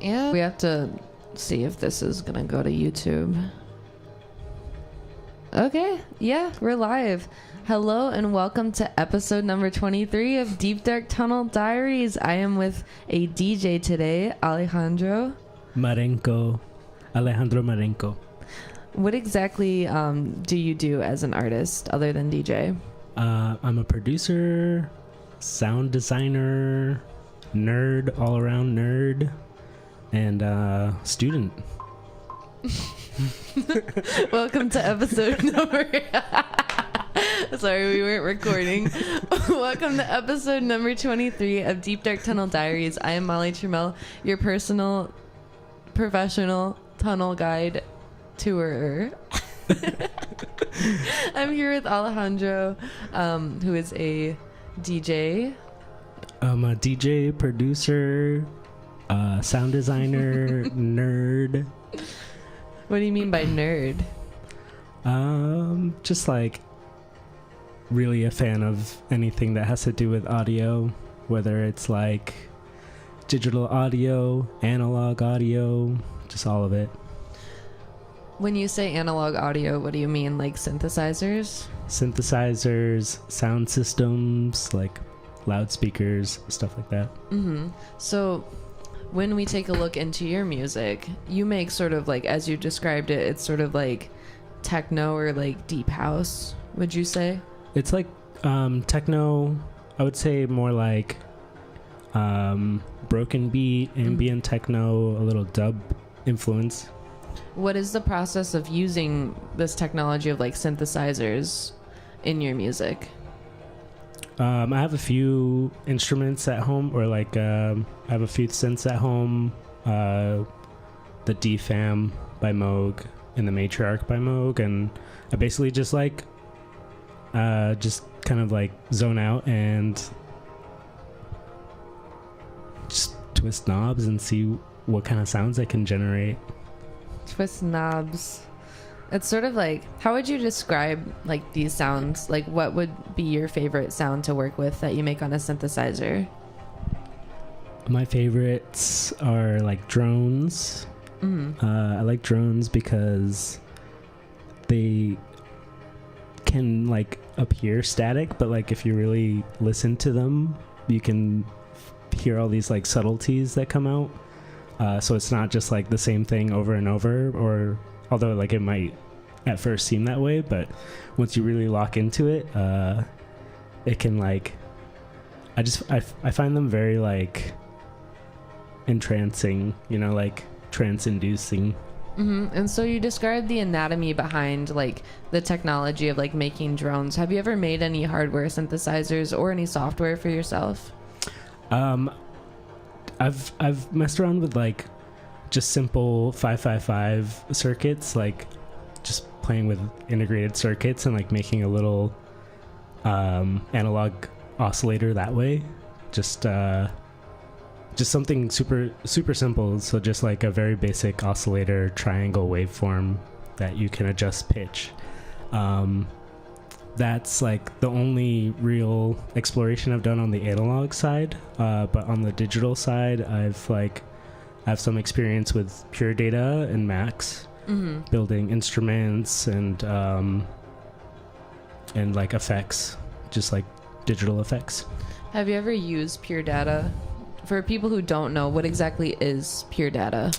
And we have to see if this is gonna go to YouTube. Okay, yeah, we're live. Hello and welcome to episode number 23 of Deep Dark Tunnel Diaries. I am with a DJ today, Alejandro Marenco. What exactly do you do as an artist other than DJ? I'm a producer, sound designer, nerd, all around nerd, and student. Welcome to episode number... Sorry, we weren't recording. Welcome to episode number 23 of Deep Dark Tunnel Diaries. I am Molly Trammell, your personal, professional tunnel guide tourer. I'm here with Alejandro, who is a DJ. I'm a DJ, producer, sound designer, nerd. What do you mean by nerd? Just like really a fan of anything that has to do with audio, whether it's like digital audio, analog audio, just all of it. When you say analog audio, what do you mean? Like synthesizers? Synthesizers, sound systems, like loudspeakers, stuff like that. Mm-hmm. So when we take a look into your music, you make sort of like, as you described it, it's sort of like techno or like deep house, would you say? It's like techno, I would say more like broken beat, ambient techno, a little dub influence. What is the process of using this technology of like synthesizers in your music? I have a few instruments at home, or like I have a few synths at home. The DFAM by Moog and the Matriarch by Moog, and I basically just like just kind of like zone out and just twist knobs and see what kind of sounds I can generate. Twist knobs. It's sort of like, how would you describe like these sounds? Like what would be your favorite sound to work with that you make on a synthesizer? My favorites are like drones. I like drones because they can like appear static, but like if you really listen to them, you can hear all these like subtleties that come out. So it's not just like the same thing over and over, or although like it might at first seem that way, but once you really lock into it, it can like, I find them very like entrancing, you know, like trance-inducing. And so you described the anatomy behind like the technology of like making drones. Have you ever made any hardware synthesizers or any software for yourself? I've messed around with like just simple 555 circuits, like just playing with integrated circuits and like making a little analog oscillator that way. Just something super simple. So just like a very basic oscillator triangle waveform that you can adjust pitch. That's like the only real exploration I've done on the analog side. But on the digital side, I have some experience with Pure Data and Max, building instruments and like effects, just like digital effects. Have you ever used Pure Data? For people who don't know, what exactly is Pure Data?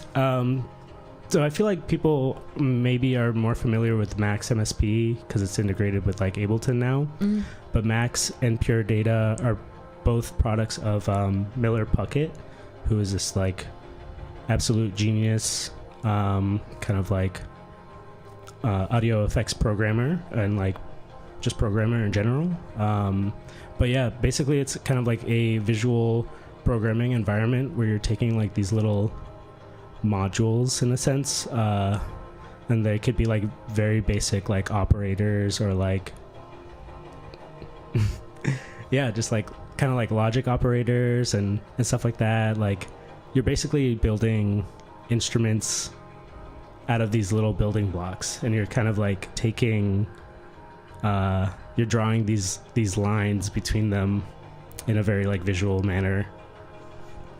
So I feel like people maybe are more familiar with Max MSP because it's integrated with like Ableton now. But Max and Pure Data are both products of Miller Puckett, who is this like absolute genius, kind of like audio effects programmer and like just programmer in general. But yeah, basically it's kind of like a visual programming environment where you're taking like these little modules in a sense, and they could be like very basic like operators or like yeah, just like kind of like logic operators and stuff like that. Like you're basically building instruments out of these little building blocks, and you're kind of like taking you're drawing these lines between them in a very like visual manner.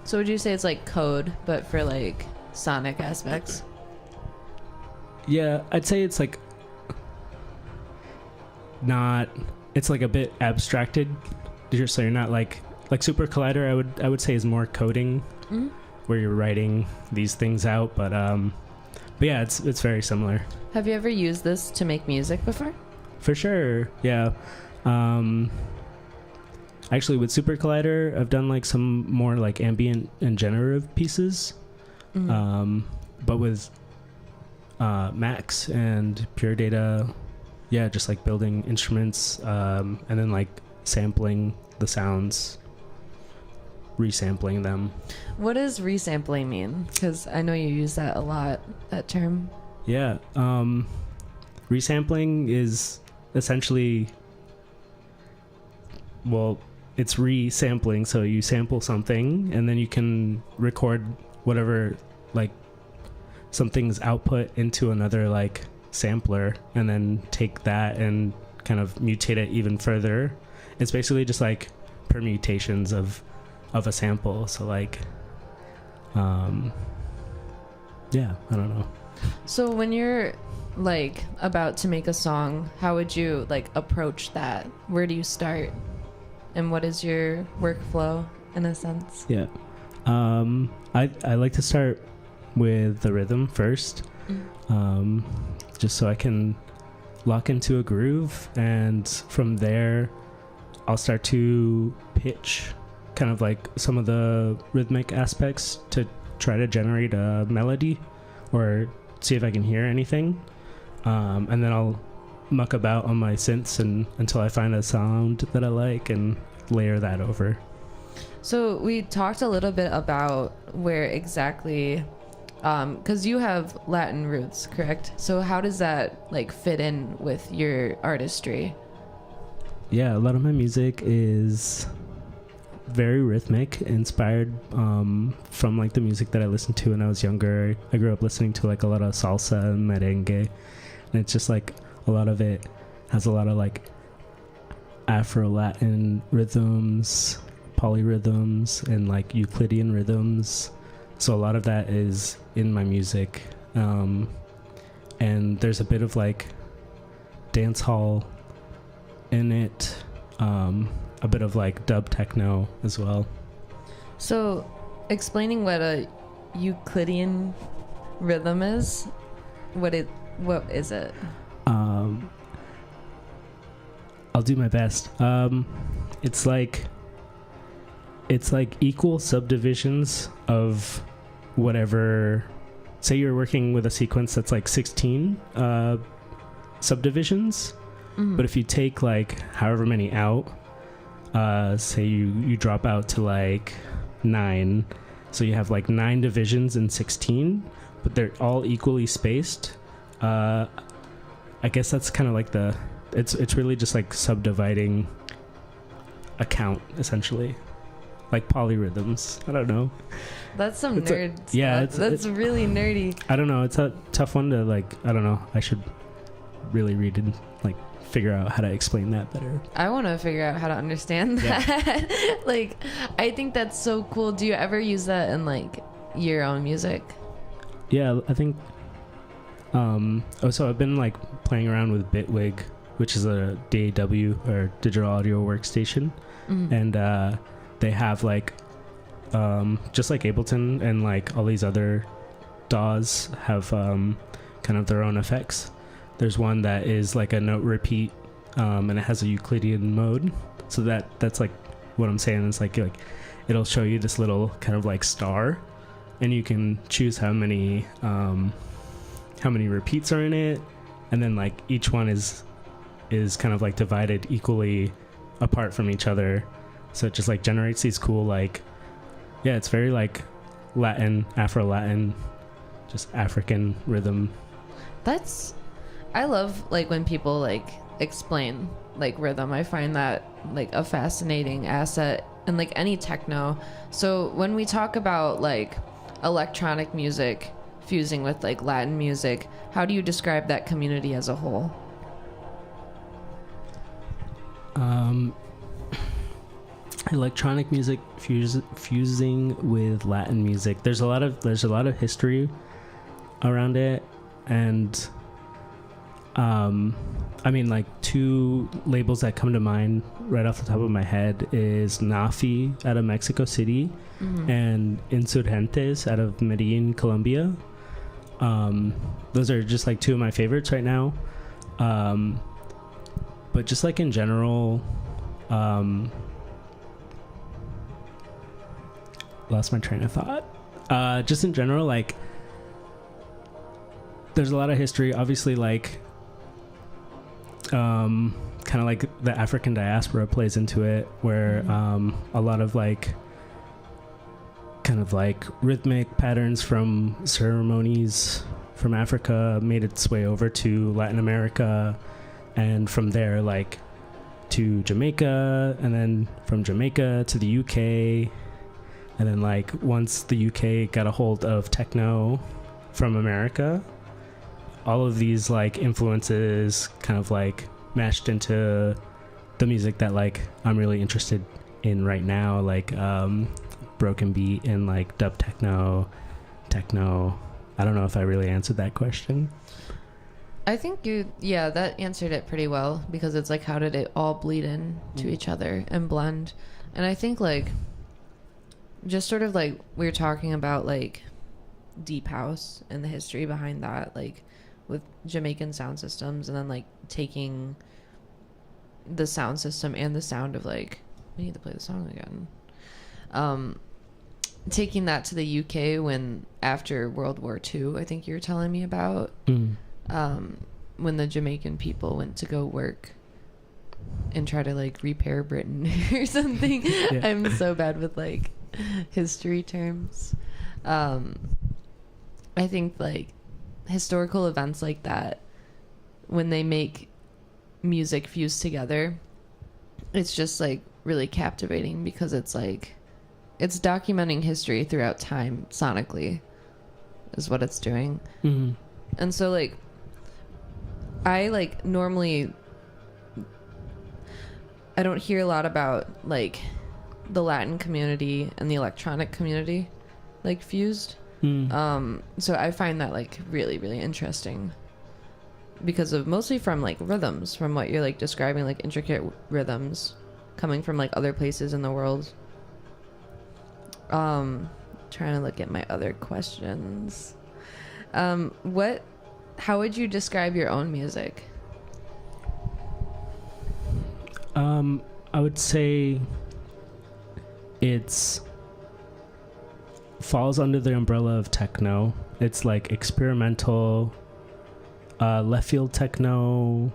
So would you say it's like code, but for like sonic aspects? Yeah, I'd say it's like not. It's like a bit abstracted. So you're not like Super Collider. I would say is more coding, where you're writing these things out. But yeah, it's very similar. Have you ever used this to make music before? For sure, yeah. Actually, with Super Collider, I've done like some more like ambient and generative pieces. But with Max and Pure Data, yeah, just like building instruments, and then like sampling the sounds, resampling them. What does resampling mean? Because I know you use that a lot, that term. Yeah, resampling is essentially, well, it's resampling. So you sample something and then you can record whatever, like something's output into another like sampler, and then take that and kind of mutate it even further. It's basically just like permutations of a sample. So like, yeah, I don't know. So when you're like about to make a song, how would you like approach that? Where do you start? And what is your workflow in a sense? Yeah. I like to start with the rhythm first. Just so I can lock into a groove, and from there I'll start to pitch kind of like some of the rhythmic aspects to try to generate a melody or see if I can hear anything. And then I'll muck about on my synths until I find a sound that I like and layer that over. So we talked a little bit about where exactly, because you have Latin roots, correct? So how does that like fit in with your artistry? Yeah, a lot of my music is very rhythmic, inspired from like the music that I listened to when I was younger. I grew up listening to like a lot of salsa and merengue, and it's just like a lot of it has a lot of like Afro-Latin rhythms, polyrhythms, and like Euclidean rhythms. So a lot of that is in my music, and there's a bit of like dance hall in it, a bit of like dub techno as well. So explaining what a Euclidean rhythm is, what is it? I'll do my best. It's like equal subdivisions of whatever. Say you're working with a sequence that's like 16 subdivisions, but if you take like however many out, say you drop out to like 9, so you have like 9 divisions in 16, but they're all equally spaced. I guess that's kind of like it's really just like subdividing a count, essentially, like polyrhythms. I don't know. That's some nerd stuff. Yeah, that's really nerdy. I don't know. It's a tough one to like. I don't know. I should really read and like figure out how to explain that better. I want to figure out how to understand that. Yeah. Like, I think that's so cool. Do you ever use that in like your own music? Yeah, I think. So I've been like playing around with Bitwig, which is a DAW or digital audio workstation, and they have like just like Ableton and like all these other DAWs have kind of their own effects. There's one that is like a note repeat, and it has a Euclidean mode. So that's like what I'm saying is like it'll show you this little kind of like star, and you can choose how many repeats are in it, and then like each one is kind of like divided equally apart from each other. So it just like generates these cool like, yeah, it's very like Latin, Afro-Latin, just African rhythm. I love like when people like explain like rhythm. I find that like a fascinating asset in like any techno. So when we talk about like electronic music fusing with like Latin music, how do you describe that community as a whole? electronic music fusing with Latin music. There's a lot of history around it, and I mean, like, two labels that come to mind right off the top of my head is Nafi out of Mexico City and Insurgentes out of Medellin, Colombia. Those are just like two of my favorites right now. But just like in general, lost my train of thought. Just in general, like, there's a lot of history, obviously, like, kind of like the African diaspora plays into it, where a lot of like kind of like rhythmic patterns from ceremonies from Africa made its way over to Latin America, and from there like to Jamaica, and then from Jamaica to the UK, and then like once the UK got a hold of techno from America, all of these like influences kind of like mashed into the music that like I'm really interested in right now, like broken beat and like dub techno. I don't know if I really answered that question. I think that answered it pretty well, because it's like, how did it all bleed in to each other and blend? And I think like just sort of like we were talking about like deep house and the history behind that, like with Jamaican sound systems, and then like taking the sound system and the sound of like, we need to play the song again, taking that to the UK when after World War II, I think you were telling me about, when the Jamaican people went to go work and try to like repair Britain or something. Yeah. I'm so bad with like history terms. I think like historical events like that, when they make music fused together, it's just like really captivating, because it's like it's documenting history throughout time sonically is what it's doing. And so like I like normally I don't hear a lot about like the Latin community and the electronic community like fused. So I find that like really, really interesting, because of mostly from like rhythms, from what you're like describing, like intricate rhythms coming from like other places in the world. Trying to look at my other questions. How would you describe your own music? I would say it's falls under the umbrella of techno. It's like experimental, left field techno.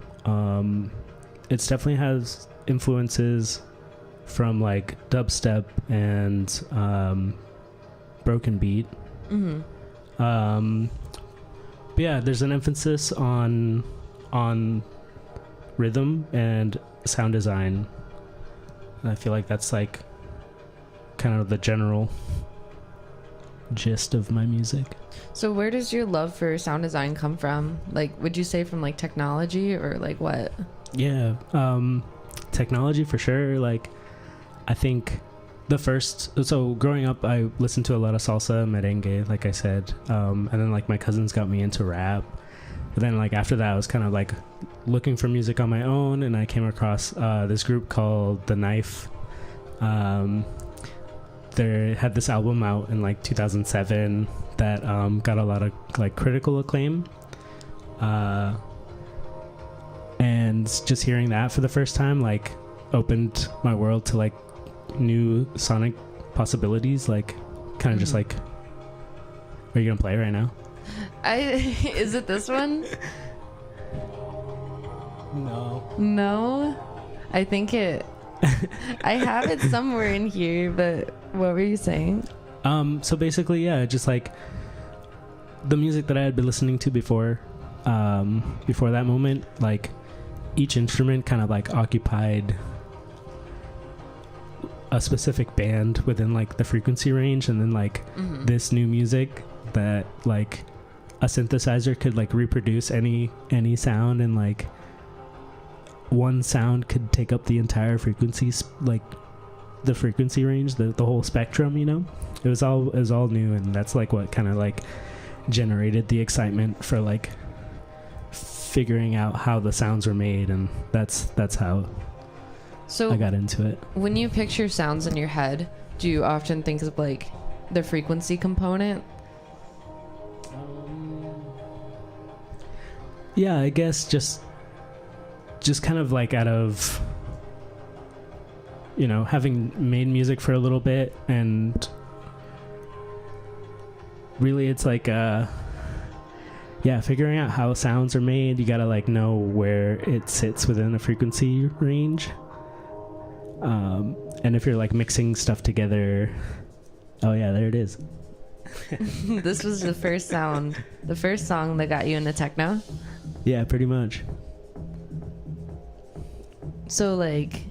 It definitely has influences from like dubstep and broken beat. But yeah, there's an emphasis on rhythm and sound design. And I feel like that's like kind of the general gist of my music. So where does your love for sound design come from? Like, would you say from like technology, or like what? Yeah, technology for sure. Like, I think so growing up I listened to a lot of salsa, merengue, like I said, and then like my cousins got me into rap. But then like after that I was kind of like looking for music on my own, and I came across this group called The Knife. They had this album out in like 2007 that got a lot of like critical acclaim, and just hearing that for the first time like opened my world to like new sonic possibilities. Like kind of just like, are you gonna play right now? Is it this one? No, I think it I have it somewhere in here, but what were you saying? So basically, yeah, just like the music that I had been listening to before that moment, like each instrument kind of like occupied a specific band within like the frequency range, and then like this new music that like a synthesizer could like reproduce any sound, and like one sound could take up the entire frequency like the frequency range, the whole spectrum, you know. It was all new, and that's like what kind of like generated the excitement for like figuring out how the sounds were made, and that's how I got into it. When you picture sounds in your head, do you often think of like the frequency component? Yeah, I guess just kind of like out of, you know, having made music for a little bit, and really it's like figuring out how sounds are made. You gotta like know where it sits within a frequency range, and if you're like mixing stuff together, oh yeah, there it is. This was the first song that got you into techno? Yeah, pretty much. So like,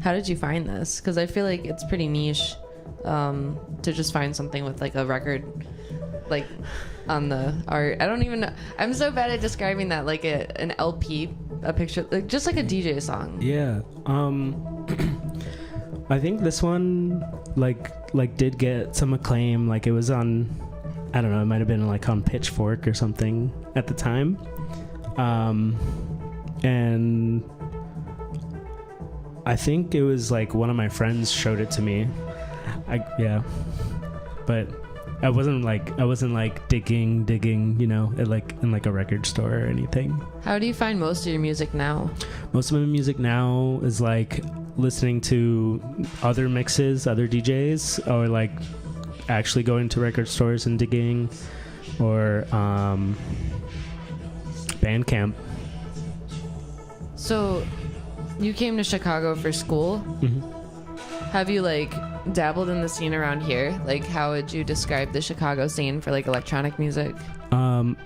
how did you find this? Because I feel like it's pretty niche to just find something with like a record like on the art. I don't even know. I'm so bad at describing that, like an LP, a picture, like just like a DJ song. Yeah. I think this one like did get some acclaim. Like it was on, I don't know, it might have been like on Pitchfork or something at the time. And I think it was like one of my friends showed it to me. But I wasn't like digging, you know, in like a record store or anything. How do you find most of your music now? Most of my music now is like listening to other mixes, other DJs, or like actually going to record stores and digging, or Bandcamp. So you came to Chicago for school. Mm-hmm. Have you like dabbled in the scene around here? Like, how would you describe the Chicago scene for like electronic music?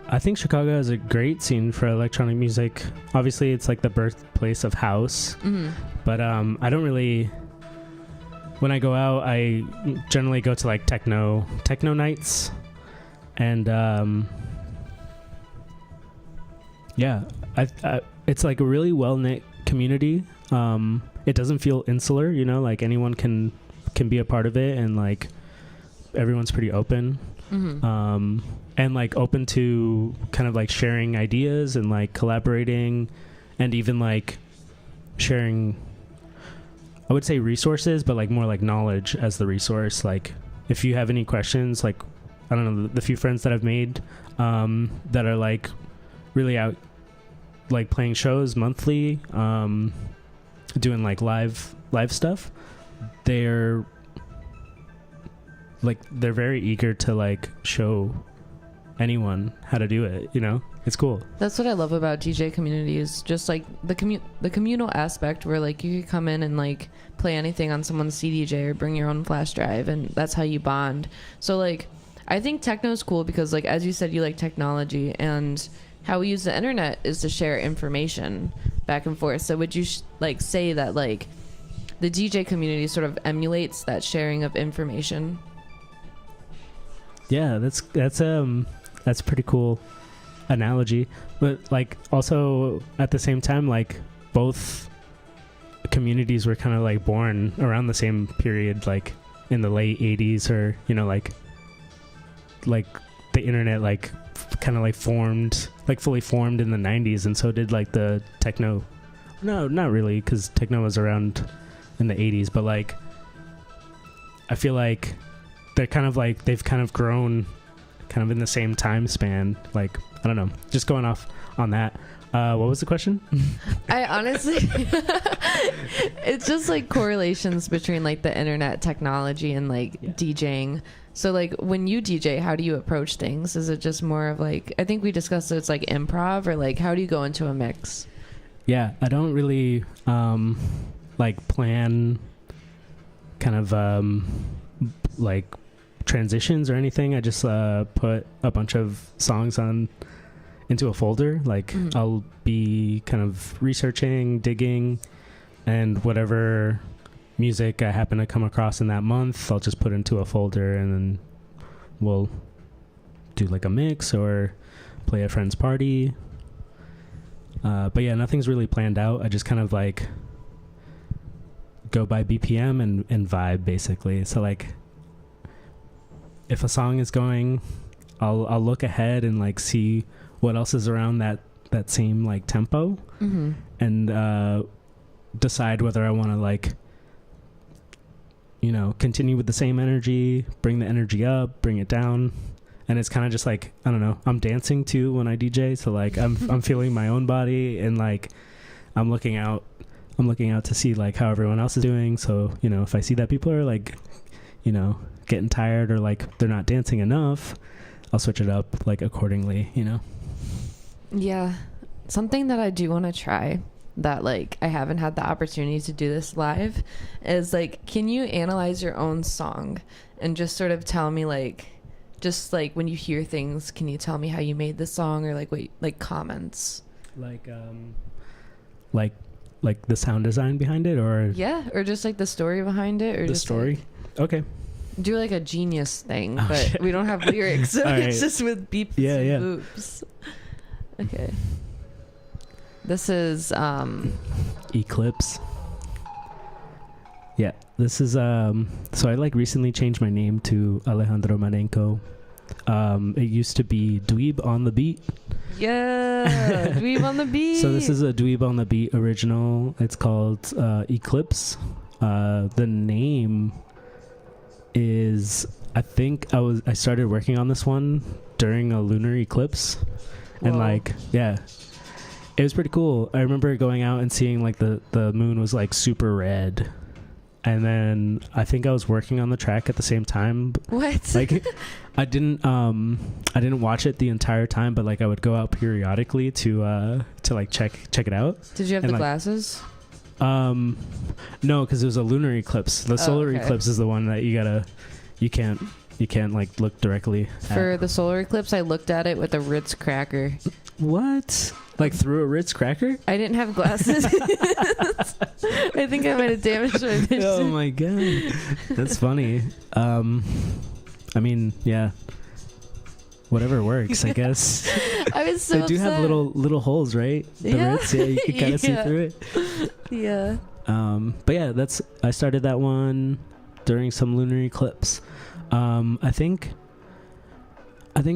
I think Chicago is a great scene for electronic music. Obviously, it's like the birthplace of house. Mm-hmm. But I don't really. When I go out, I generally go to like techno nights, and it's like a really well knit community. It doesn't feel insular, you know, like anyone can be a part of it, and like everyone's pretty open. Mm-hmm. And like open to kind of like sharing ideas and like collaborating, and even like sharing, I would say resources, but like more like knowledge as the resource. Like if you have any questions, like I don't know, the few friends that I've made that are like really out like playing shows monthly, doing like live stuff, they're very eager to like show anyone how to do it, you know. It's cool. That's what I love about DJ community, is just like the communal aspect, where like you could come in and like play anything on someone's CDJ or bring your own flash drive, and that's how you bond. So like I think techno is cool because, like, as you said, you like technology, and how we use the internet is to share information back and forth. So would you like say that like the DJ community sort of emulates that sharing of information? Yeah, that's a pretty cool analogy. But like also at the same time, like both communities were kind of like born around the same period, like in the late 80s, or you know, like the internet like kind of like formed, like fully formed in the 90s, and so did like the techno. No, not really, because techno was around in the 80s, but like I feel like they're kind of like they've kind of grown kind of in the same time span. Like I don't know, just going off on that. What was the question? I honestly it's just like correlations between like the internet technology and like DJing. So like when you DJ, how do you approach things? Is it just more of like, I think we discussed it, it's like improv, or like how do you go into a mix? Yeah, I don't really like plan kind of like transitions or anything. I just put a bunch of songs into a folder. Like I'll be kind of researching, digging, and whatever music I happen to come across in that month, I'll just put into a folder, and then we'll do like a mix or play a friend's party. But yeah, nothing's really planned out. I just kind of like go by BPM and vibe basically. So like if a song is going, I'll look ahead and like see what else is around that same like tempo, and decide whether I want to like, you know, continue with the same energy, bring the energy up, bring it down. And it's kind of just like, I don't know, I'm dancing too when I DJ. So like I'm feeling my own body, and like I'm looking out to see like how everyone else is doing. So, you know, if I see that people are like, you know, getting tired or like they're not dancing enough, I'll switch it up like accordingly, you know? Yeah. Something that I do want to try that like I haven't had the opportunity to do this live is like, can you analyze your own song and just sort of tell me like, just like when you hear things, can you tell me how you made the song, or like what, like comments? Like the sound design behind it, or or just like the story behind it, or the just story. Like, okay. Do like a Genius thing, but we don't have lyrics, so it's just with beeps and boops. Okay. This is Eclipse. Yeah, this is so I like recently changed my name to Alejandro Marenko. It used to be Dweeb on the Beat. Yeah, Dweeb on the Beat. So this is a Dweeb on the Beat original. It's called Eclipse. The name is, I think I started working on this one during a lunar eclipse. Whoa. And like, yeah, it was pretty cool. I remember going out and seeing like the moon was like super red. And then I think I was working on the track at the same time. What? Like I didn't watch it the entire time, but like I would go out periodically to like check it out. Did you have the glasses? No, because it was a lunar eclipse. The solar eclipse is the one that you can't like look directly for at. The solar eclipse, I looked at it with a Ritz cracker. What? Like through a Ritz cracker? I didn't have glasses. I think I might have damaged my vision. Oh my god, that's funny. I mean, yeah, whatever works, I guess. I was so They do upset. have little holes, right? The Ritz, yeah, you can kind of see through it. Yeah. But yeah, I started that one during some lunar eclipse. I think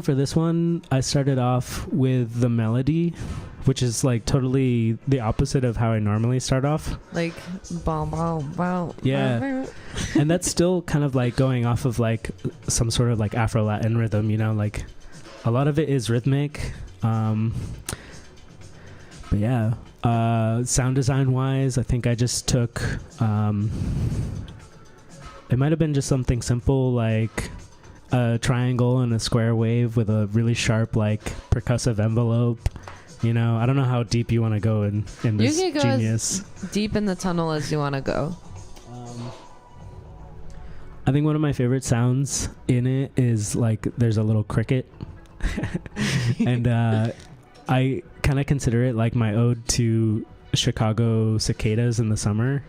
for this one, I started off with the melody, which is like totally the opposite of how I normally start off. Like, bow, bow, bow. Yeah. And that's still kind of like going off of like some sort of like Afro-Latin rhythm, you know, like a lot of it is rhythmic. But yeah, sound design wise, I think I just took, it might have been just something simple like a triangle and a square wave with a really sharp like percussive envelope. You know, I don't know how deep you want to go in this you can go genius. As deep in the tunnel as you want to go. I think one of my favorite sounds in it is like there's a little cricket. And I kind of consider it like my ode to Chicago cicadas in the summer,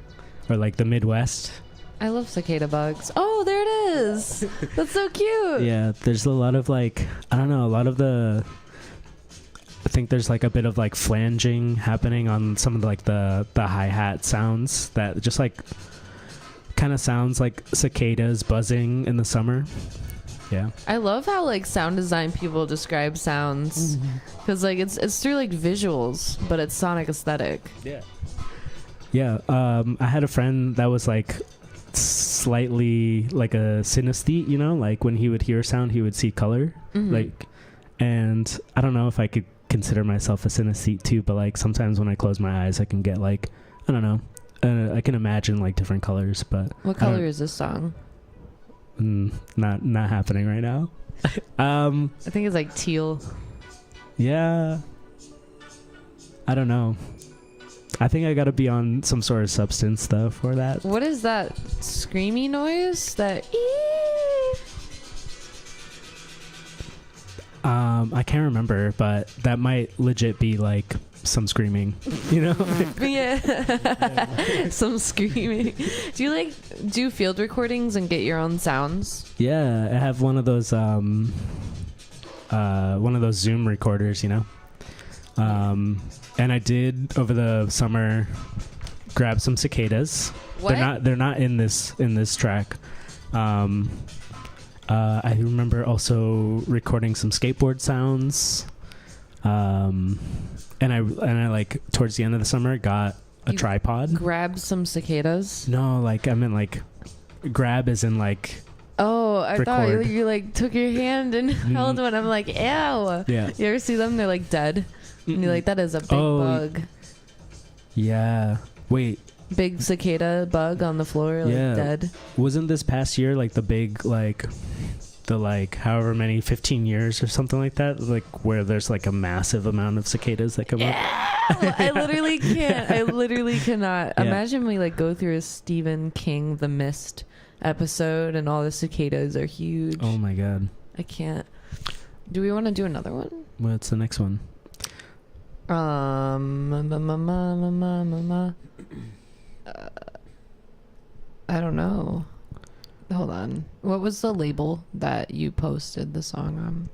or like the Midwest. I love cicada bugs. Oh, there it is. That's so cute. Yeah, there's a lot of like, I don't know, I think there's like a bit of like flanging happening on some of the hi-hat sounds that just like kind of sounds like cicadas buzzing in the summer. Yeah. I love how like sound design people describe sounds, because like it's through like visuals, but it's sonic aesthetic. Yeah. Yeah. I had a friend that was like slightly like a synesthete, you know, like when he would hear sound he would see color. Like, and I don't know if I could consider myself a synesthete too, but like sometimes when I close my eyes I can get like, I don't know, I can imagine like different colors. But what color is this song? Not happening right now. I think it's like teal. Yeah, I don't know. I think I gotta be on some sort of substance though for that. What is that screamy noise? That I can't remember, but that might legit be like some screaming, you know? Yeah. Some screaming. Do you do field recordings and get your own sounds? Yeah, I have one of those Zoom recorders, you know? And I did over the summer Grab Some Cicadas. What? They're not in this track. I remember also recording some skateboard sounds. And I like towards the end of the summer got a tripod. Grab some cicadas. No, like I meant like grab as in like. Oh, I thought record. you like took your hand and held one. I'm like, ew. Yeah. You ever see them? They're like dead. And you're like, that is a big bug. Yeah. Wait. Big cicada bug on the floor, like dead. Wasn't this past year like the big like the like however many 15 years or something like that, like where there's like a massive amount of cicadas that come up? I literally can't. I literally cannot. Yeah. Imagine we like go through a Stephen King The Mist episode and all the cicadas are huge. Oh my god. I can't. Do we want to do another one? What's the next one? I don't know. Hold on. What was the label that you posted the song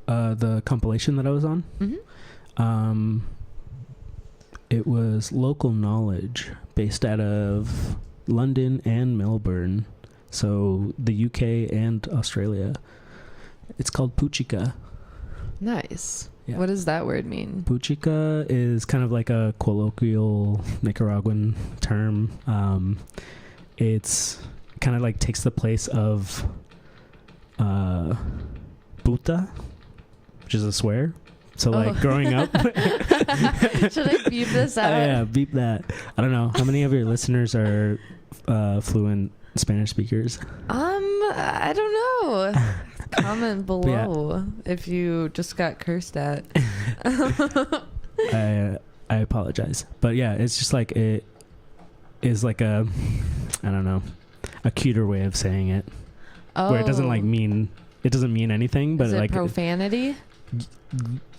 on? The compilation that I was on? Mm-hmm. It was Local Knowledge, based out of London and Melbourne, so the UK and Australia. It's called Puchica. Nice. Yeah. What does that word mean? Puchica is kind of like a colloquial Nicaraguan term. It's kind of like takes the place of puta, which is a swear. So like growing up. Should I beep this out? Yeah, beep that. I don't know. How many of your listeners are fluent Spanish speakers? I don't know. Comment below if you just got cursed at. I apologize. But yeah, it's just like it is like a, I don't know, a cuter way of saying it. Oh. Where it doesn't like mean, it doesn't mean anything, but is it like profanity?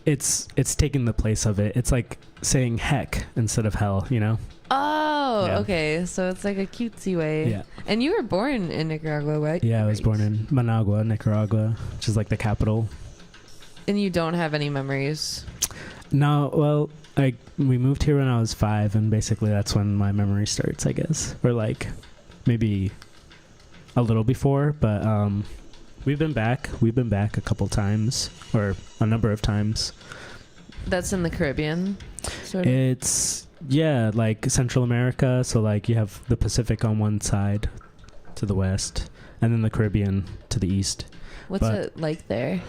It's taking the place of it. It's like saying heck instead of hell, you know? Oh, Yeah. okay. So it's like a cutesy way. Yeah. And you were born in Nicaragua, right? Yeah, I was born in Managua, Nicaragua, which is like the capital. And you don't have any memories? No, well, we moved here when I was 5, and basically that's when my memory starts, I guess. Or like maybe a little before, but we've been back a couple times, or a number of times. That's in the Caribbean, sort of? It's, yeah, like Central America. So like you have the Pacific on one side to the west, and then the Caribbean to the east. What's it like there?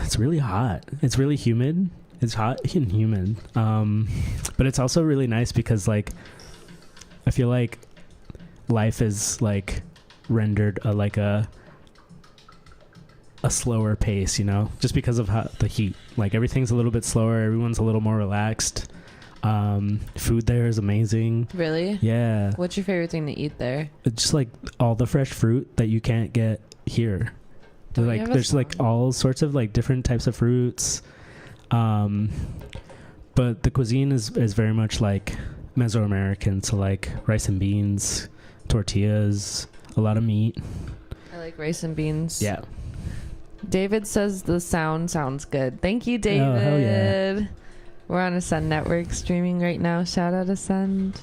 It's really hot. It's really humid. It's hot and humid. But it's also really nice because like I feel like life is like rendered like a slower pace, you know, just because of the heat. Like everything's a little bit slower. Everyone's a little more relaxed. Food there is amazing. Really? Yeah. What's your favorite thing to eat there? It's just like all the fresh fruit that you can't get here. Like there's like all sorts of like different types of fruits. But the cuisine is very much like Mesoamerican, so like rice and beans, tortillas, a lot of meat. I like rice and beans. Yeah. David says the sound sounds good. Thank you, David. Oh, hell yeah. We're on Ascend Network streaming right now. Shout out Ascend.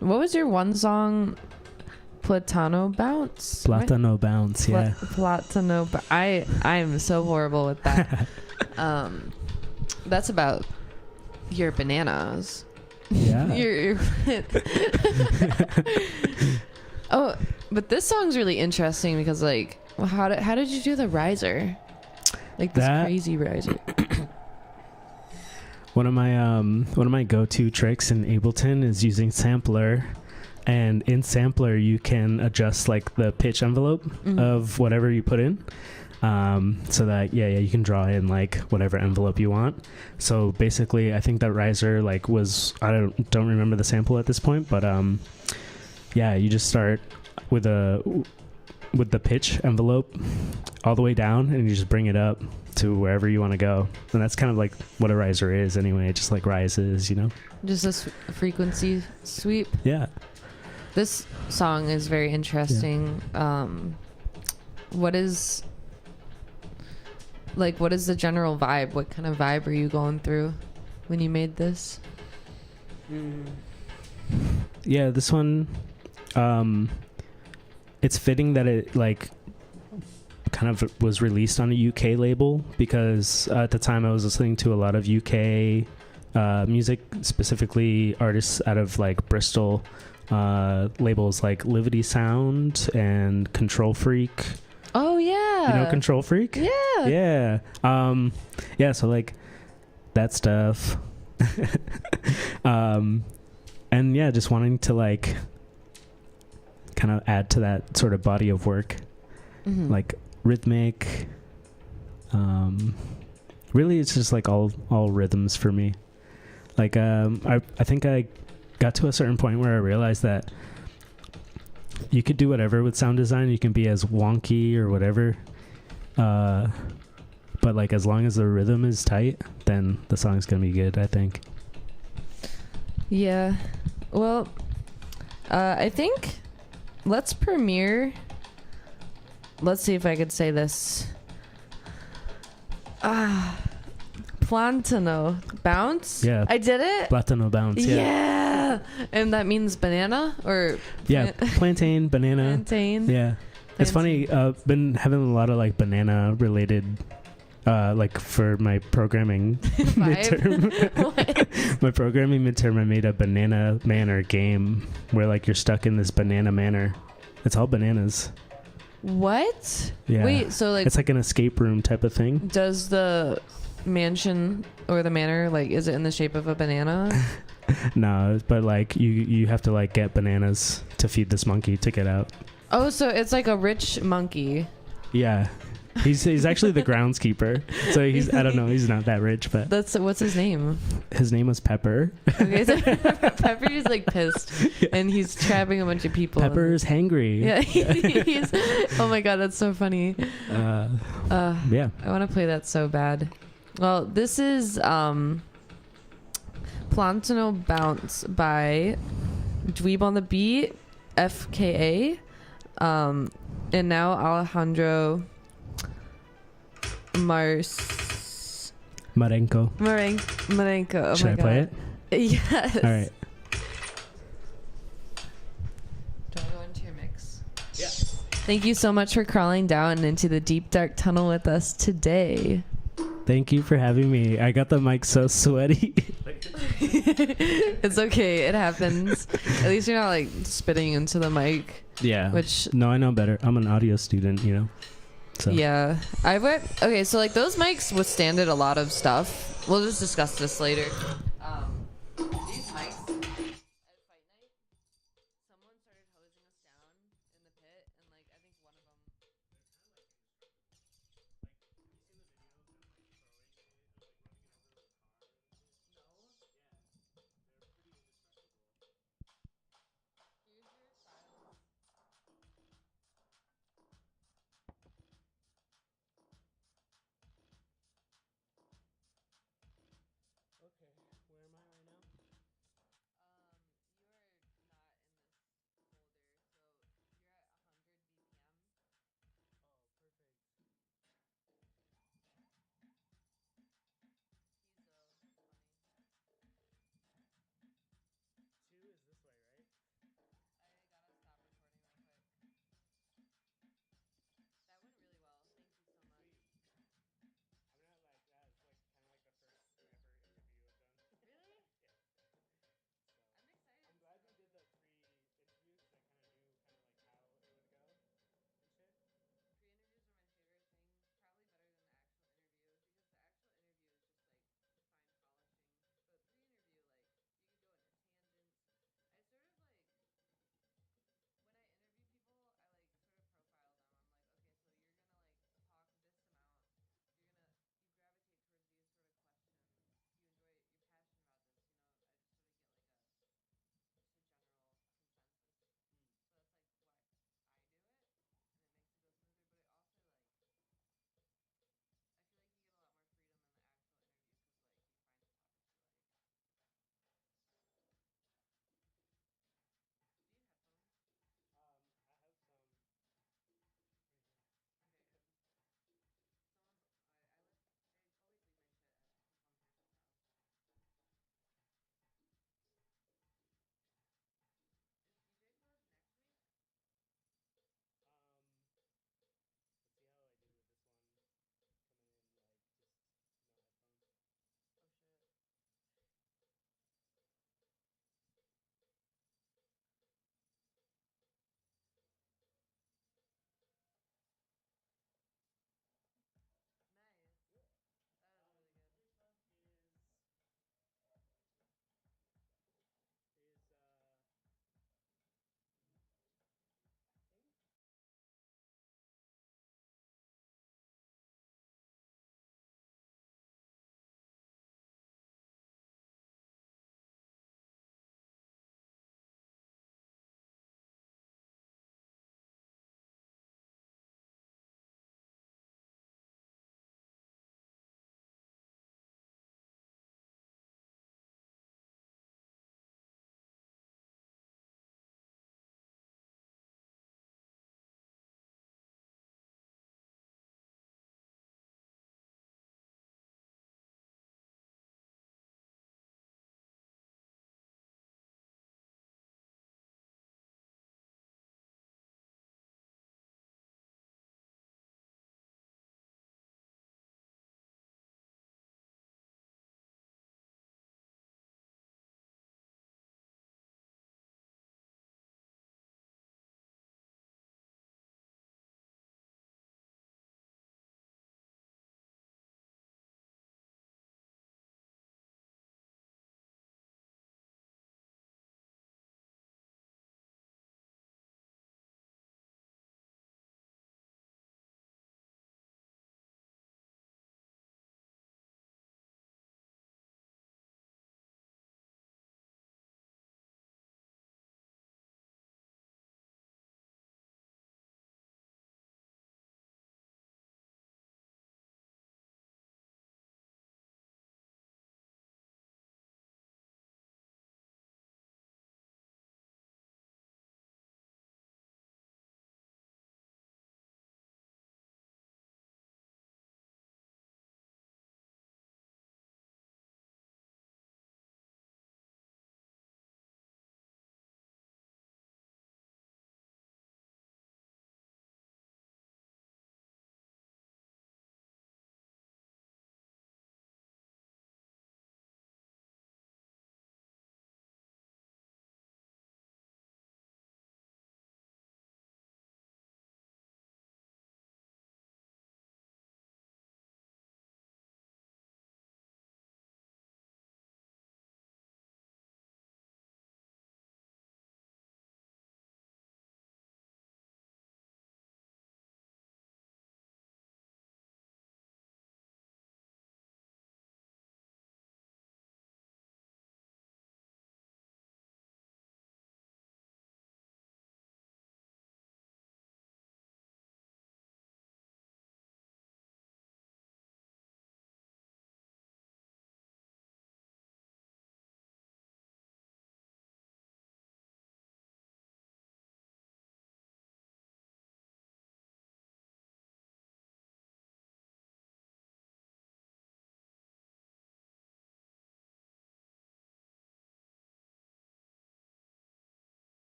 What was your one song? Platano Bounce? Platano Bounce, yeah. Platano. I am so horrible with that. That's about your bananas. Yeah. your Oh, but this song's really interesting because like, how did you do the riser? Like this crazy riser. One of my go-to tricks in Ableton is using sampler, and in sampler you can adjust like the pitch envelope of whatever you put in, so that you can draw in like whatever envelope you want. So basically, I think that riser like was, I don't remember the sample at this point, but you just start with the pitch envelope all the way down, and you just bring it up to wherever you want to go. And that's kind of like what a riser is anyway. It just like rises, you know? Just a frequency sweep. Yeah. This song is very interesting. Yeah. What is the general vibe? What kind of vibe are you going through when you made this? yeah, this one, it's fitting that it like kind of was released on a UK label, because at the time I was listening to a lot of UK music, specifically artists out of like Bristol, labels like Livity Sound and Control Freak. Oh yeah. You know Control Freak? Yeah. Yeah, so like that stuff. And yeah, just wanting to like kind of add to that sort of body of work. Mm-hmm. Like rhythmic. Really it's just like all rhythms for me. Like I think I got to a certain point where I realized that you could do whatever with sound design. You can be as wonky or whatever, but like as long as the rhythm is tight, then the song's gonna be good, I think. Yeah. Well, I think let's premiere. Let's see if I could say this. Plantano bounce. Yeah. I did it. Platano bounce. Yeah. And that means banana or Yeah. Plantain, banana. plantain. Yeah. It's funny. Been having a lot of like banana related, like for my programming midterm. My programming midterm, I made a banana manor game where like you're stuck in this banana manor. It's all bananas. What? Yeah. Wait, so like it's like an escape room type of thing. does the mansion or the manor, like, is it in the shape of a banana? No, but like you have to like get bananas to feed this monkey to get out. Oh, so it's like a rich monkey. Yeah. He's actually the groundskeeper. So he's, I don't know, he's not that rich, but What's his name? his name was Pepper. Okay, so Pepper is like pissed, and he's trapping a bunch of people. Pepper's hangry. Yeah, he's. Oh my god, that's so funny. Yeah. I want to play that so bad. Well, this is Plantano Bounce by Dweeb on the Beat, FKA, and now Alejandro Marenko. Oh Should my I god. play it? Yes. All right. Do I go into your mix? Yeah. Thank you so much for crawling down into the deep dark tunnel with us today. Thank you for having me. I got the mic so sweaty. It's okay. It happens. At least you're not like spitting into the mic. Yeah. Which no, I know better. I'm an audio student, you know. So. Yeah. Okay, so like those mics withstanded a lot of stuff. We'll just discuss this later. These mics at fight night, someone started hosing us down in the pit, and like I think one of them.